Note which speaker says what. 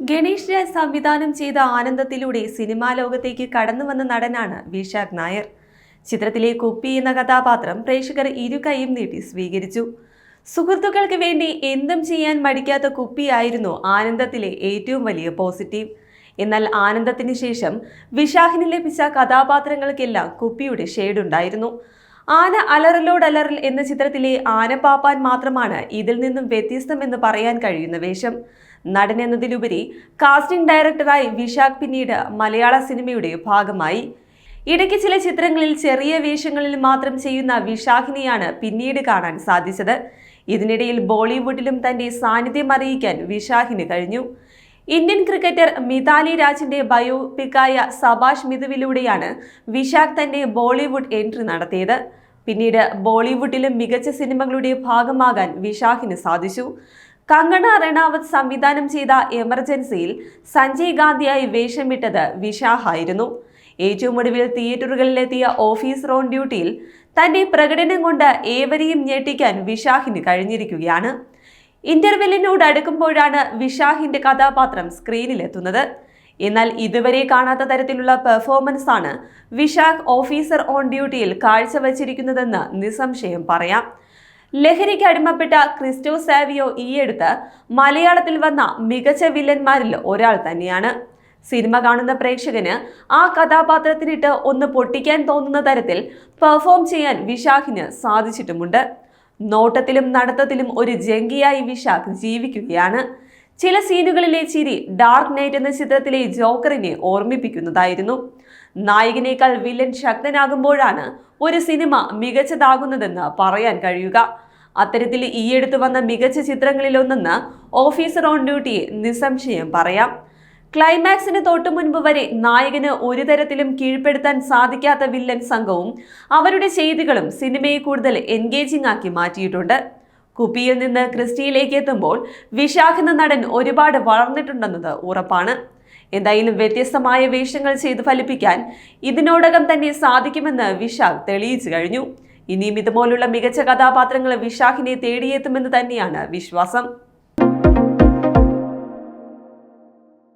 Speaker 1: ഗണേഷ് രാജ് സംവിധാനം ചെയ്ത ആനന്ദത്തിലൂടെ സിനിമാ ലോകത്തേക്ക് കടന്നുവന്ന നടനാണ് വിശാഖ് നായർ. ചിത്രത്തിലെ കുപ്പി എന്ന കഥാപാത്രം പ്രേക്ഷകർ ഇരുകൈയും നീട്ടി സ്വീകരിച്ചു. സുഹൃത്തുക്കൾക്ക് വേണ്ടി എന്തും ചെയ്യാൻ മടിക്കാത്ത കുപ്പിയായിരുന്നു ആനന്ദത്തിലെ ഏറ്റവും വലിയ പോസിറ്റീവ്. എന്നാൽ ആനന്ദത്തിന് ശേഷം വിശാഖിന് ലഭിച്ച കഥാപാത്രങ്ങൾക്കെല്ലാം കുപ്പിയുടെ ഷെയ്ഡുണ്ടായിരുന്നു. ആന അലറലോടലറൽ എന്ന ചിത്രത്തിലെ ആനപ്പാപ്പാൻ മാത്രമാണ് ഇതിൽ നിന്നും വ്യത്യസ്തമെന്ന് പറയാൻ കഴിയുന്ന വേഷം. നടൻ എന്നതിലുപരി കാസ്റ്റിംഗ് ഡയറക്ടറായി വിശാഖ് പിന്നീട് മലയാള സിനിമയുടെ ഭാഗമായി. ഇടയ്ക്ക് ചില ചിത്രങ്ങളിൽ ചെറിയ വേഷങ്ങളിൽ മാത്രം ചെയ്യുന്ന വിശാഖിനെയാണ് പിന്നീട് കാണാൻ സാധിച്ചത്. ഇതിനിടയിൽ ബോളിവുഡിലും തന്റെ സാന്നിധ്യം അറിയിക്കാൻ വിശാഖിന് കഴിഞ്ഞു. ഇന്ത്യൻ ക്രിക്കറ്റർ മിതാലി രാജിന്റെ ബയോപിക്കായ സബാഷ് മിതുവിലൂടെയാണ് വിശാഖ് തന്റെ ബോളിവുഡ് എൻട്രി നടത്തിയത്. പിന്നീട് ബോളിവുഡിലും മികച്ച സിനിമകളുടെ ഭാഗമാകാൻ വിശാഖിന് സാധിച്ചു. കങ്കണ റണാവത്ത് സംവിധാനം ചെയ്ത എമർജൻസിയിൽ സഞ്ജയ് ഗാന്ധിയായി വേഷമിട്ടത് വിശാഖായിരുന്നു. ഏറ്റവും ഒടുവിൽ തിയേറ്ററുകളിലെത്തിയ ഓഫീസർ ഓൺ ഡ്യൂട്ടിയിൽ തന്റെ പ്രകടനം കൊണ്ട് ഏവരെയും ഞെട്ടിക്കാൻ വിശാഖിന് കഴിഞ്ഞിരിക്കുകയാണ്. ഇന്റർവെല്ലിനോട് അടുക്കുമ്പോഴാണ് വിശാഖിന്റെ കഥാപാത്രം സ്ക്രീനിലെത്തുന്നത്. എന്നാൽ ഇതുവരെ കാണാത്ത തരത്തിലുള്ള പെർഫോമൻസ് ആണ് വിശാഖ് ഓഫീസർ ഓൺ ഡ്യൂട്ടിയിൽ കാഴ്ചവച്ചിരിക്കുന്നതെന്ന് നിസ്സംശയം പറയാം. ലഹരിക്ക് അടിമപ്പെട്ട ക്രിസ്റ്റോ സാവിയോ ഈയടുത്ത് മലയാളത്തിൽ വന്ന മികച്ച വില്ലന്മാരിൽ ഒരാൾ തന്നെയാണ്. സിനിമ കാണുന്ന പ്രേക്ഷകന് ആ കഥാപാത്രത്തിനിട്ട് ഒന്ന് പൊട്ടിക്കാൻ തോന്നുന്ന തരത്തിൽ പെർഫോം ചെയ്യാൻ വിശാഖിന് സാധിച്ചിട്ടുമുണ്ട്. നോട്ടത്തിലും നടത്തത്തിലും ഒരു ജംഗിയായി വിശാഖ് ജീവിക്കുകയാണ്. ചില സീനുകളിലെ ചിരി ഡാർക്ക് നൈറ്റ് എന്ന ചിത്രത്തിലെ ജോക്കറിനെ ഓർമ്മിപ്പിക്കുന്നതായിരുന്നു. നായകനേക്കാൾ വില്ലൻ ശക്തനാകുമ്പോഴാണ് ഒരു സിനിമ മികച്ചതാകുന്നതെന്ന് പറയാൻ കഴിയുക. അത്തരത്തിൽ ഈയടുത്ത് വന്ന മികച്ച ചിത്രങ്ങളിലൊന്നെന്ന് ഓഫീസർ ഓൺ ഡ്യൂട്ടിയെ നിസ്സംശയം പറയാം. ക്ലൈമാക്സിന് തൊട്ടു മുൻപ് വരെ നായകന് ഒരു തരത്തിലും കീഴ്പ്പെടുത്താൻ സാധിക്കാത്ത വില്ലൻ സംഘവും അവരുടെ ചെയ്തികളും സിനിമയെ കൂടുതൽ എൻഗേജിംഗ് ആക്കി മാറ്റിയിട്ടുണ്ട്. കുപ്പിയിൽ നിന്ന് ക്രിസ്റ്റിയിലേക്ക് എത്തുമ്പോൾ വിശാഖ് എന്ന നടൻ ഒരുപാട് വളർന്നിട്ടുണ്ടെന്നത് ഉറപ്പാണ്. എന്തായാലും വ്യത്യസ്തമായ വേഷങ്ങൾ ചെയ്ത് ഫലിപ്പിക്കാൻ ഇതിനോടകം തന്നെ സാധിക്കുമെന്ന് വിശാഖ് തെളിയിച്ചു കഴിഞ്ഞു. ഇനിയും ഇതുപോലുള്ള മികച്ച കഥാപാത്രങ്ങൾ വിശാഖിനെ തേടിയെത്തുമെന്ന് തന്നെയാണ് വിശ്വാസം.